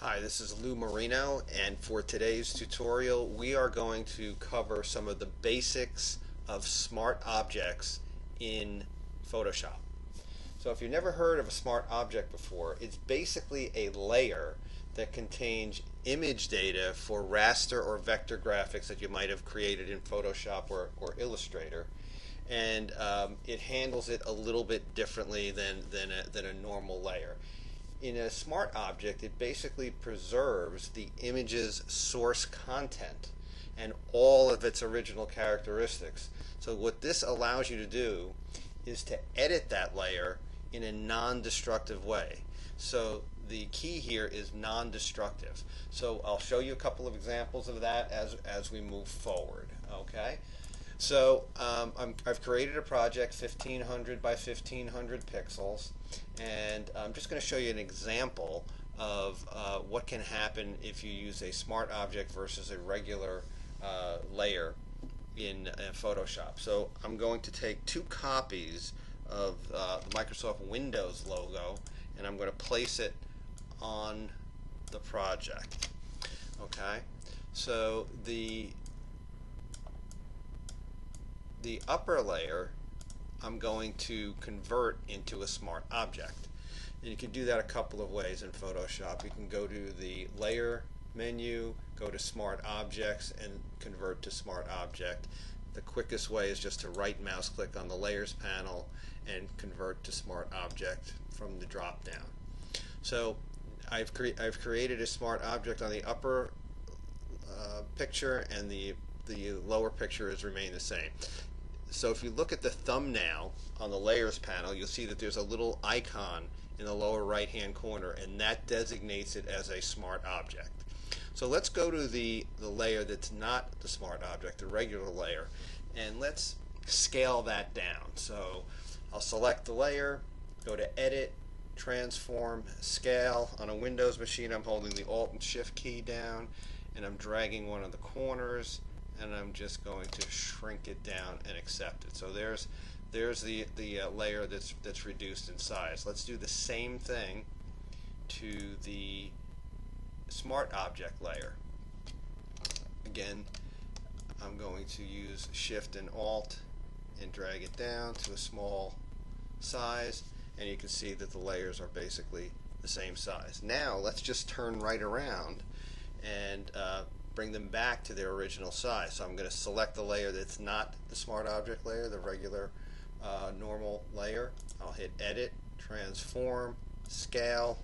Hi, this is Lou Marino, and for today's tutorial we are going to cover some of the basics of smart objects in Photoshop. So if you've never heard of a smart object before, it's basically a layer that contains image data for raster or vector graphics that you might have created in Photoshop or Illustrator. And it handles it a little bit differently than a normal layer. In a smart object, it basically preserves the image's source content and all of its original characteristics. So what this allows you to do is to edit that layer in a non-destructive way. So the key here is non-destructive. So I'll show you a couple of examples of that as we move forward. Okay. So I've created a project 1500 by 1500 pixels, and I'm just going to show you an example of what can happen if you use a smart object versus a regular layer in Photoshop. So I'm going to take two copies of the Microsoft Windows logo, and I'm going to place it on the project. Okay, so the upper layer I'm going to convert into a smart object, and you can do that a couple of ways in Photoshop. You can go to the layer menu, go to smart objects, and convert to smart object. The quickest way is just to right mouse click on the layers panel and convert to smart object from the drop down. So I've created a smart object on the upper picture, and the lower picture has remained the same. So if you look at the thumbnail on the layers panel, you'll see that there's a little icon in the lower right hand corner, and that designates it as a smart object. So let's go to the layer that's not the smart object, the regular layer, and let's scale that down. So I'll select the layer, go to Edit, Transform, Scale. On a Windows machine, I'm holding the Alt and Shift key down, and I'm dragging one of the corners, and I'm just going to shrink it down and accept it. So there's the layer that's reduced in size. Let's do the same thing to the smart object layer. Again, I'm going to use Shift and Alt and drag it down to a small size, and you can see that the layers are basically the same size. Now let's just turn right around and bring them back to their original size. So I'm going to select the layer that's not the smart object layer, the regular normal layer. I'll hit Edit, Transform, Scale,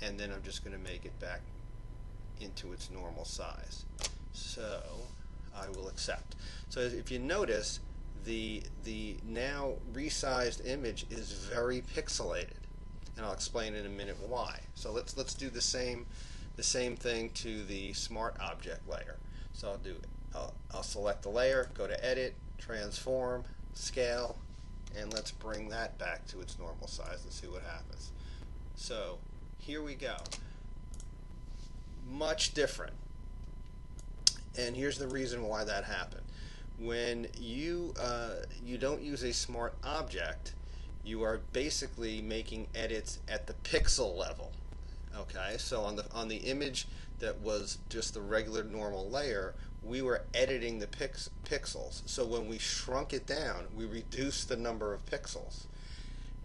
and then I'm just going to make it back into its normal size. So I will accept. So if you notice, the now resized image is very pixelated, and I'll explain in a minute why. So let's do the same thing to the smart object layer. So I'll select the layer, go to Edit, Transform, Scale, and let's bring that back to its normal size and see what happens. So here we go. Much different. And here's the reason why that happened. When you don't use a smart object, you are basically making edits at the pixel level. Okay, so on the image that was just the regular normal layer, we were editing the pixels. So when we shrunk it down, we reduced the number of pixels,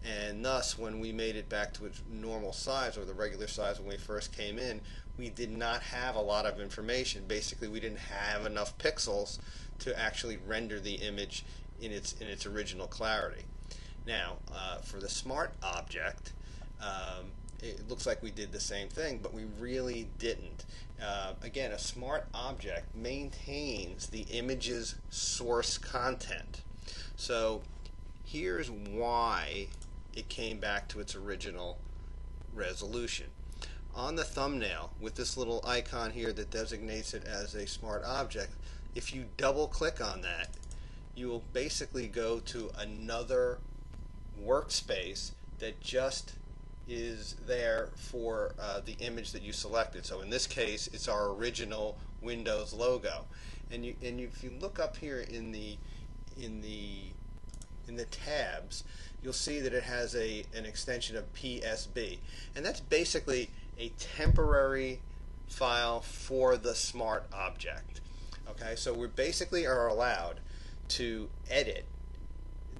and thus when we made it back to its normal size, or the regular size when we first came in, we did not have a lot of information. Basically, we didn't have enough pixels to actually render the image in its original clarity. Now, for the smart object, it looks like we did the same thing, but we really didn't. Again, a smart object maintains the image's source content. So here's why it came back to its original resolution. On the thumbnail, with this little icon here that designates it as a smart object, if you double click on that, you will basically go to another workspace that just is there for the image that you selected. So in this case, it's our original Windows logo. And if you look up here in the tabs, you'll see that it has an extension of PSB, and that's basically a temporary file for the smart object. Okay, so we basically are allowed to edit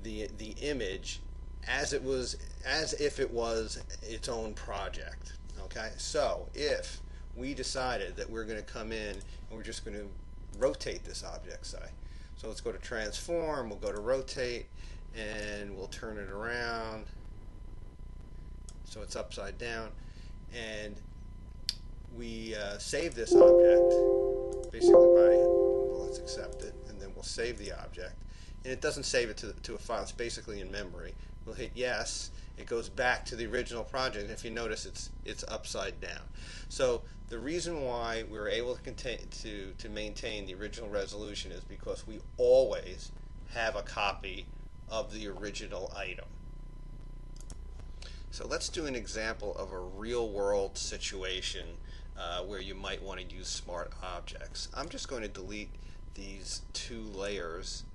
the image as if it was its own project. Okay, so if we decided that we're going to come in and we're just going to rotate this object, say, so let's go to transform, we'll go to rotate, and we'll turn it around so it's upside down, and we save this object basically by, well, let's accept it, and then we'll save the object. And it doesn't save it to a file, it's basically in memory. We'll hit yes, it goes back to the original project, and if you notice it's upside down. So the reason why we were able to maintain the original resolution is because we always have a copy of the original item. So let's do an example of a real-world situation where you might want to use smart objects. I'm just going to delete these two layers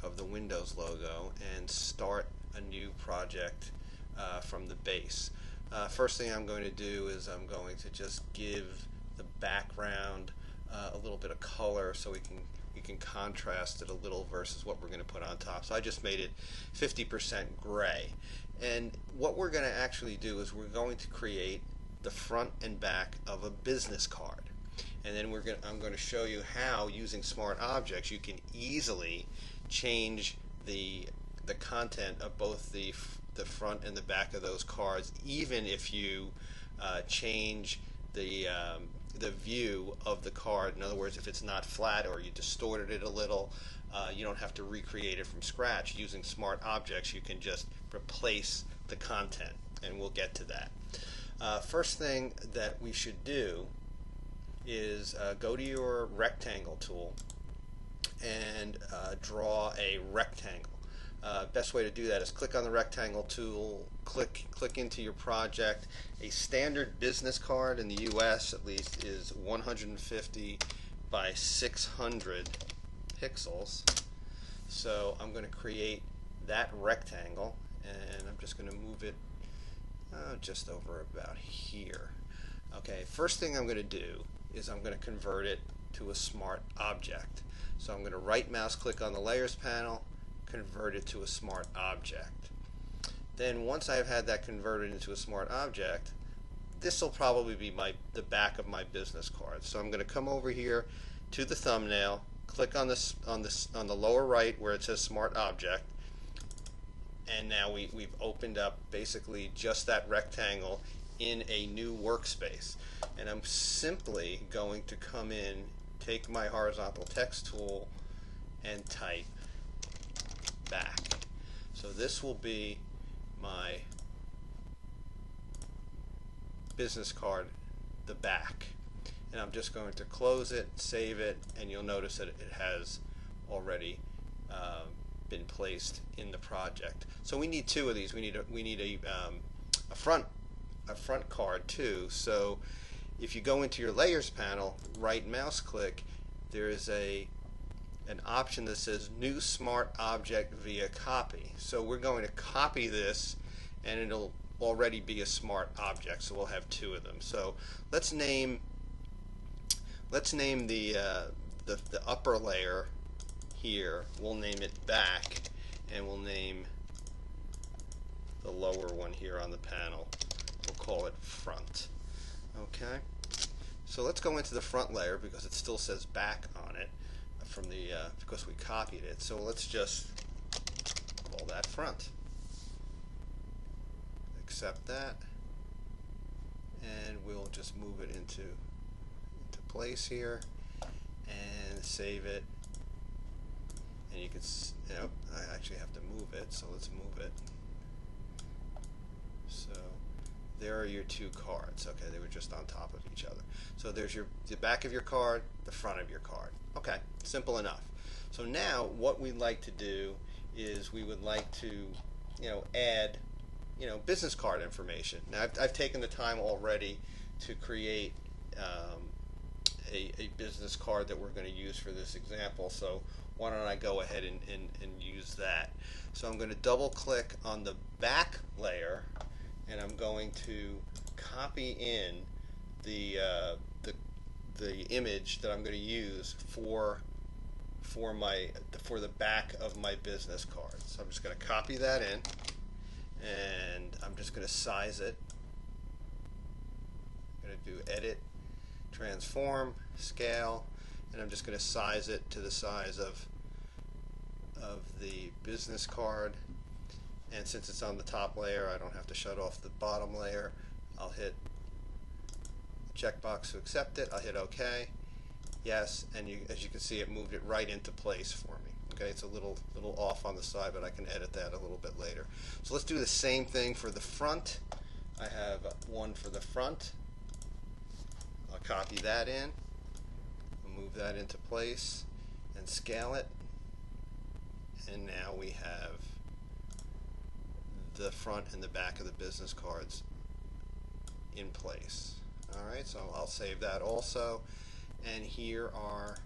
of the Windows logo and start a new project from the base. First thing I'm going to do is I'm going to just give the background a little bit of color so we can contrast it a little versus what we're going to put on top. So I just made it 50% gray. And what we're going to actually do is we're going to create the front and back of a business card. And then I'm going to show you how, using smart objects, you can easily change the content of both the front and the back of those cards, even if you change the view of the card. In other words, if it's not flat or you distorted it a little, you don't have to recreate it from scratch. Using smart objects, you can just replace the content, and we'll get to that. First thing that we should do is go to your rectangle tool and draw a rectangle. Best way to do that is click on the rectangle tool, click into your project. A standard business card in the US at least is 150 by 600 pixels. So I'm going to create that rectangle, and I'm just going to move it just over about here. Okay, first thing I'm going to do is I'm going to convert it to a smart object. So I'm going to right mouse click on the layers panel, convert it to a smart object. Then once I've had that converted into a smart object, this will probably be the back of my business card. So I'm going to come over here to the thumbnail, click on the lower right where it says smart object, and now we've opened up basically just that rectangle in a new workspace. And I'm simply going to come in, take my horizontal text tool, and type back. So this will be my business card, the back. And I'm just going to close it, save it, and you'll notice that it has already been placed in the project. So we need two of these. We need a front card too. So if you go into your layers panel, right mouse click, there is an option that says new smart object via copy. So we're going to copy this, and it'll already be a smart object. So we'll have two of them. So let's name the upper layer here. We'll name it back, and we'll name the lower one here on the panel, we'll call it front. Okay, so let's go into the front layer because it still says back on it from the because we copied it. So let's just call that front. Accept that, and we'll just move it into place here and save it. And you can, I actually have to move it, so let's move it. So there are your two cards. Okay, they were just on top of each other. So there's the back of your card, the front of your card. Okay, simple enough. So now what we'd like to do is we would like to, add, business card information. Now I've taken the time already to create a business card that we're going to use for this example. So why don't I go ahead and use that. So I'm going to double click on the back layer, and I'm going to copy in the image that I'm going to use for the back of my business card. So I'm just going to copy that in, and I'm just going to size it. I'm going to do edit, transform, scale, and I'm just going to size it to the size of the business card. And since it's on the top layer, I don't have to shut off the bottom layer. I'll hit checkbox to accept it. I'll hit OK. Yes, and as you can see, it moved it right into place for me. Okay, it's a little off on the side, but I can edit that a little bit later. So let's do the same thing for the front. I have one for the front. I'll copy that in, move that into place, and scale it. And now we have the front and the back of the business cards in place. Alright, so I'll save that also. And here are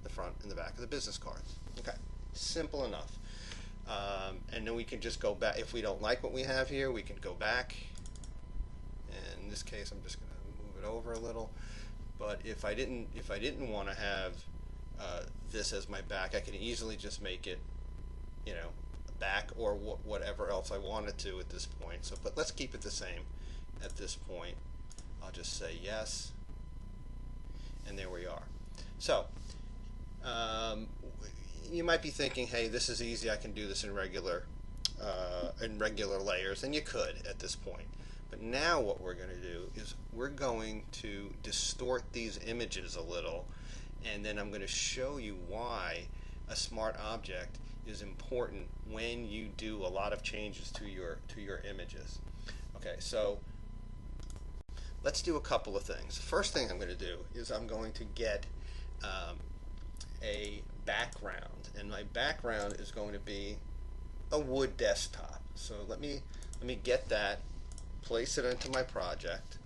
the front and the back of the business cards. Okay, simple enough. And then we can just go back. If we don't like what we have here, we can go back. And in this case, I'm just going to move it over a little. But if I didn't want to have this as my back, I can easily just make it, back or whatever else I wanted to at this point. So, but let's keep it the same at this point. I'll just say yes, and there we are. So you might be thinking, hey, this is easy. I can do this in regular layers, and you could at this point. But now what we're going to do is we're going to distort these images a little, and then I'm going to show you why a smart object is important when you do a lot of changes to your images. Okay, so let's do a couple of things. The first thing I'm going to do is I'm going to get a background, and my background is going to be a wood desktop. So let me get that, place it into my project,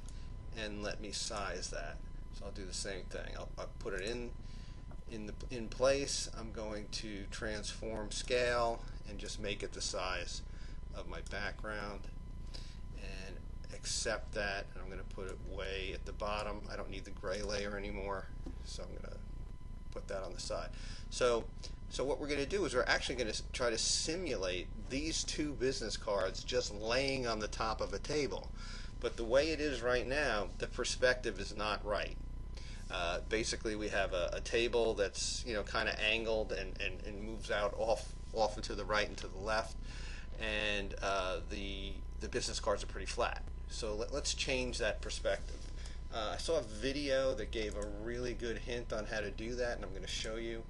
and let me size that. So I'll do the same thing. I'll put it in place. I'm going to transform scale and just make it the size of my background, and accept that, and I'm going to put it way at the bottom. I don't need the gray layer anymore, so I'm going to put that on the side. So what we're going to do is we're actually going to try to simulate these two business cards just laying on the top of a table. But the way it is right now, the perspective is not right. Basically, we have a table that's kind of angled and moves out off and to the right and to the left, and the business cards are pretty flat. So let's change that perspective. I saw a video that gave a really good hint on how to do that, and I'm going to show you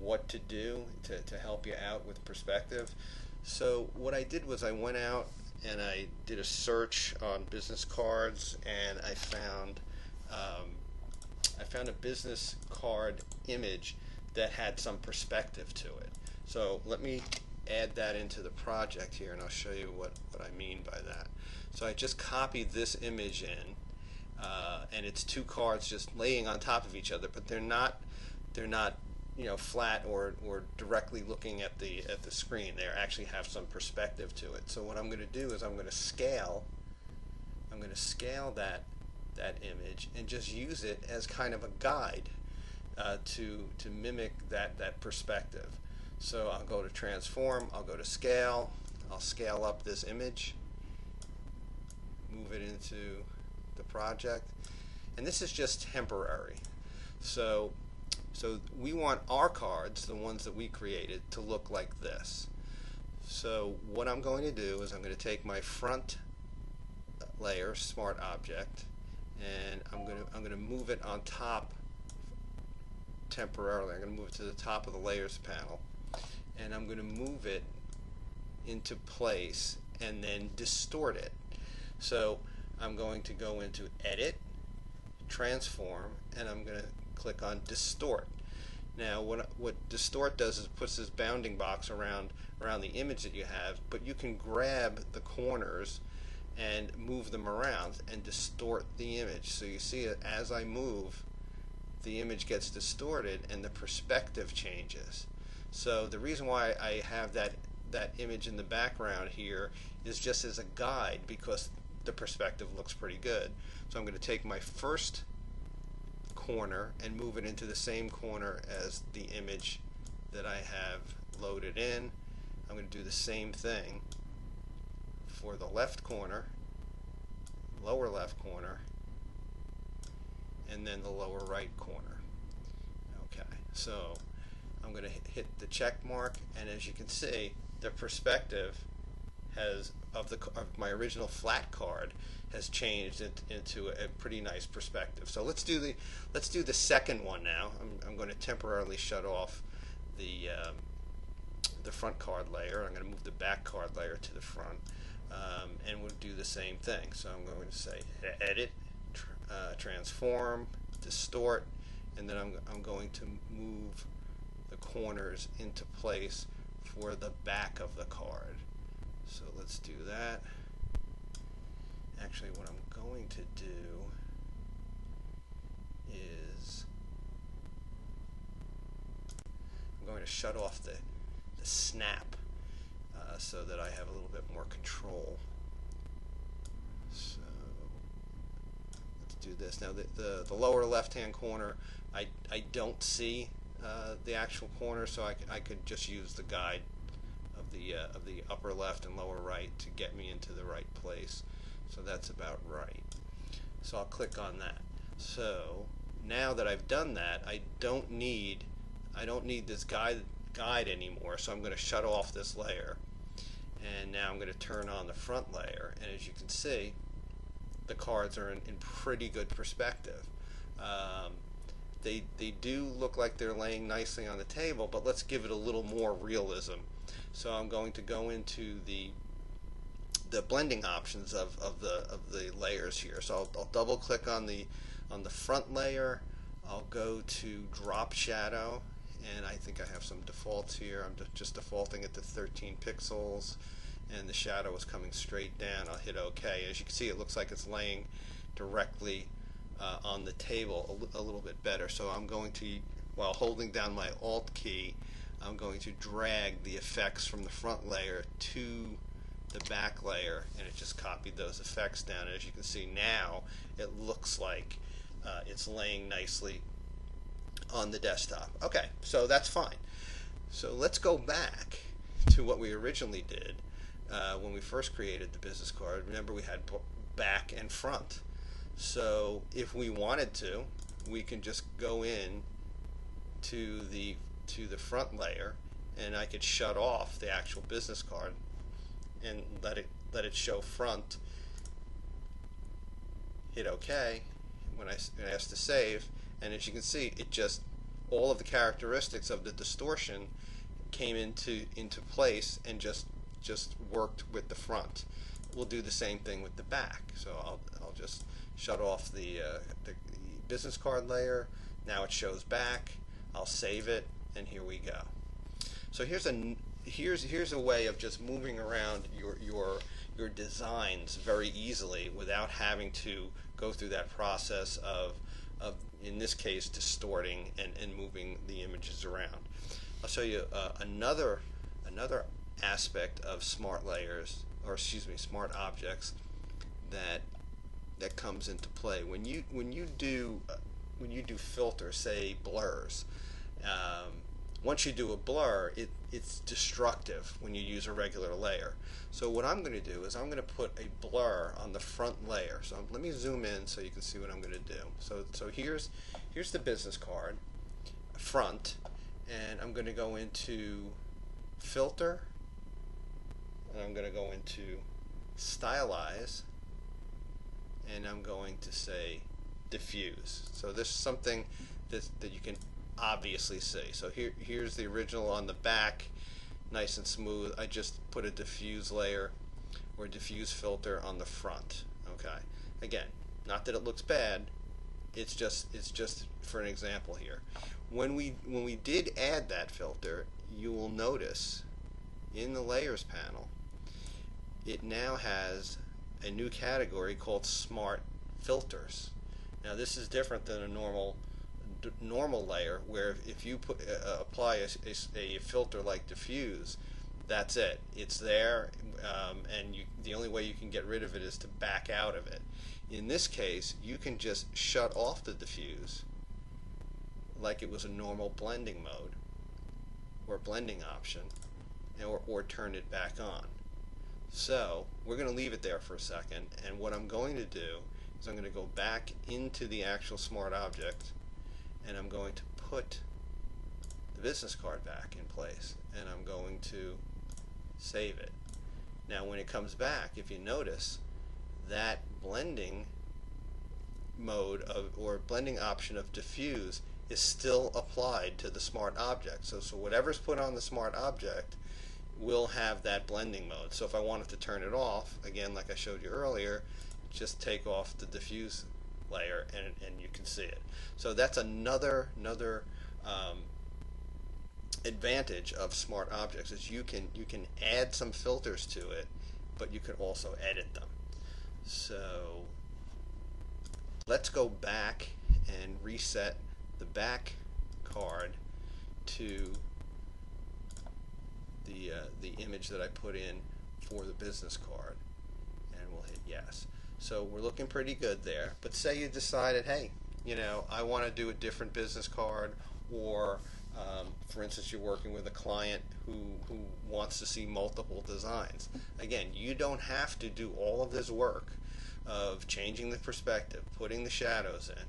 what to do to help you out with perspective. So what I did was I went out and I did a search on business cards, and I found a business card image that had some perspective to it. So let me add that into the project here, and I'll show you what I mean by that. So I just copied this image in, and it's two cards just laying on top of each other, but they're not flat or directly looking at the screen. They actually have some perspective to it. So what I'm going to do is I'm going to scale that image and just use it as kind of a guide to mimic that perspective. So I'll go to transform, I'll go to scale, I'll scale up this image, move it into the project, and this is just temporary. So we want our cards, the ones that we created, to look like this. So what I'm going to do is I'm going to take my front layer, Smart Object, and I'm going to move it on top temporarily. I'm going to move it to the top of the layers panel, and I'm going to move it into place and then distort it. So I'm going to go into Edit, Transform, and I'm going to click on Distort. Now what Distort does is it puts this bounding box around the image that you have, but you can grab the corners and move them around and distort the image. So you see it as I move the image gets distorted and the perspective changes. So the reason why I have that image in the background here is just as a guide, because the perspective looks pretty good. So I'm going to take my first corner and move it into the same corner as the image that I have loaded in. I'm going to do the same thing for the left corner, lower left corner, and then the lower right corner. Okay, so I'm going to hit the check mark, and as you can see, the perspective has of my original flat card has changed into a pretty nice perspective. So let's do the second one now. I'm going to temporarily shut off the front card layer. I'm going to move the back card layer to the front, and we'll do the same thing. So I'm going to say edit, transform, distort, and then I'm going to move the corners into place for the back of the card. So let's do that. Actually, what I'm going to do is I'm going to shut off the snap so that I have a little bit more control. So let's do this. Now the lower left hand corner, I don't see the actual corner, so I could just use the guide of the upper left and lower right to get me into the right place. So that's about right. So I'll click on that. So now that I've done that, I don't need this guide anymore. So I'm going to shut off this layer, and now I'm going to turn on the front layer. And as you can see, the cards are in pretty good perspective. They do look like they're laying nicely on the table, but let's give it a little more realism. So I'm going to go into the blending options of the layers here. So I'll double click on the front layer. I'll go to drop shadow, and I think I have some defaults here. I'm just defaulting it to 13 pixels, and the shadow is coming straight down. I'll hit OK. As you can see, it looks like it's laying directly on the table a little bit better. So I'm going to, while holding down my Alt key, I'm going to drag the effects from the front layer to the back layer, and it just copied those effects down. And as you can see now, it looks like it's laying nicely on the desktop. Okay, so that's fine. So let's go back to what we originally did when we first created the business card. Remember, we had back and front. So if we wanted to, we can just go in to the front layer, and I could shut off the actual business card and let it show front. Hit OK when I ask to save, and as you can see, it just, all of the characteristics of the distortion came into place and just worked with the front. We'll do the same thing with the back. So I'll just shut off the business card layer. Now it shows back. I'll save it, and here we go. So here's a way of just moving around your designs very easily without having to go through that process of in this case, distorting and moving the images around. I'll show you another aspect of smart layers, or excuse me, smart objects that comes into play when you do filters, say blurs. Once you do a blur, it's destructive when you use a regular layer. So what I'm going to do is I'm going to put a blur on the front layer. So let me zoom in so you can see what I'm going to do. So here's the business card, front, and I'm going to go into filter, and I'm going to go into stylize, and I'm going to say diffuse. So this is something that you can obviously see. So here's the original on the back, nice and smooth. I just put a diffuse layer or diffuse filter on the front. Okay, again, not that it looks bad, it's just for an example here. When we did add that filter, you will notice in the layers panel it now has a new category called smart filters. Now this is different than a normal normal layer where if you apply a filter like diffuse, that's it. It's there, and the only way you can get rid of it is to back out of it. In this case, you can just shut off the diffuse like it was a normal blending mode or blending option, or turn it back on. So we're going to leave it there for a second, and what I'm going to do is I'm going to go back into the actual smart object, and I'm going to put the business card back in place, and I'm going to save it. Now when it comes back, if you notice, that blending mode or blending option of diffuse is still applied to the smart object. So whatever's put on the smart object will have that blending mode. So if I wanted to turn it off, again, like I showed you earlier, just take off the diffuse layer and you can see it. So that's another advantage of smart objects, is you can add some filters to it, but you can also edit them. So let's go back and reset the back card to the image that I put in for the business card, and we'll hit yes. So we're looking pretty good there. But say you decided, hey, I want to do a different business card, or for instance, you're working with a client who wants to see multiple designs. Again, you don't have to do all of this work of changing the perspective, putting the shadows in,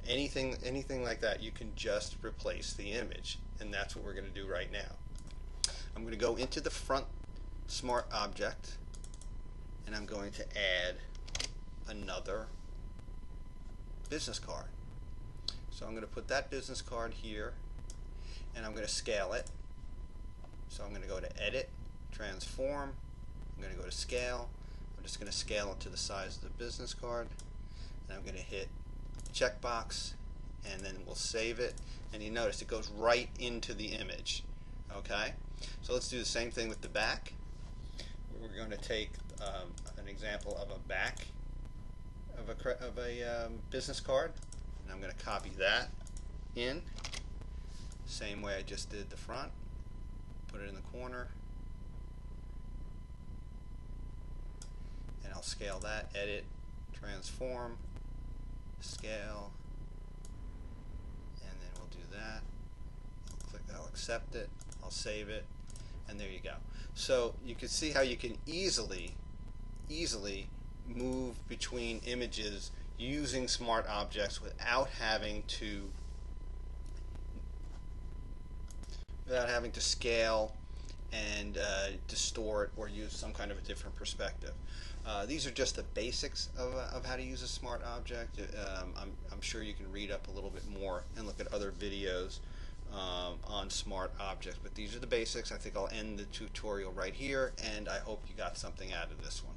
anything like that. You can just replace the image, and that's what we're going to do right now. I'm going to go into the front smart object, and I'm going to add another business card. So I'm going to put that business card here, and I'm going to scale it. So I'm going to go to Edit, Transform, I'm going to go to Scale. I'm just going to scale it to the size of the business card, and I'm going to hit checkbox, and then we'll save it, and you notice it goes right into the image. Okay, so let's do the same thing with the back. We're going to take an example of a back of a business card, and I'm going to copy that in, same way I just did the front, put it in the corner, and I'll scale that, Edit, Transform, Scale, and then we'll do that. I'll accept it, I'll save it, and there you go. So you can see how you can easily move between images using smart objects without having to scale and distort or use some kind of a different perspective. These are just the basics of how to use a smart object. I'm sure you can read up a little bit more and look at other videos on smart objects, but these are the basics. I think I'll end the tutorial right here, and I hope you got something out of this one.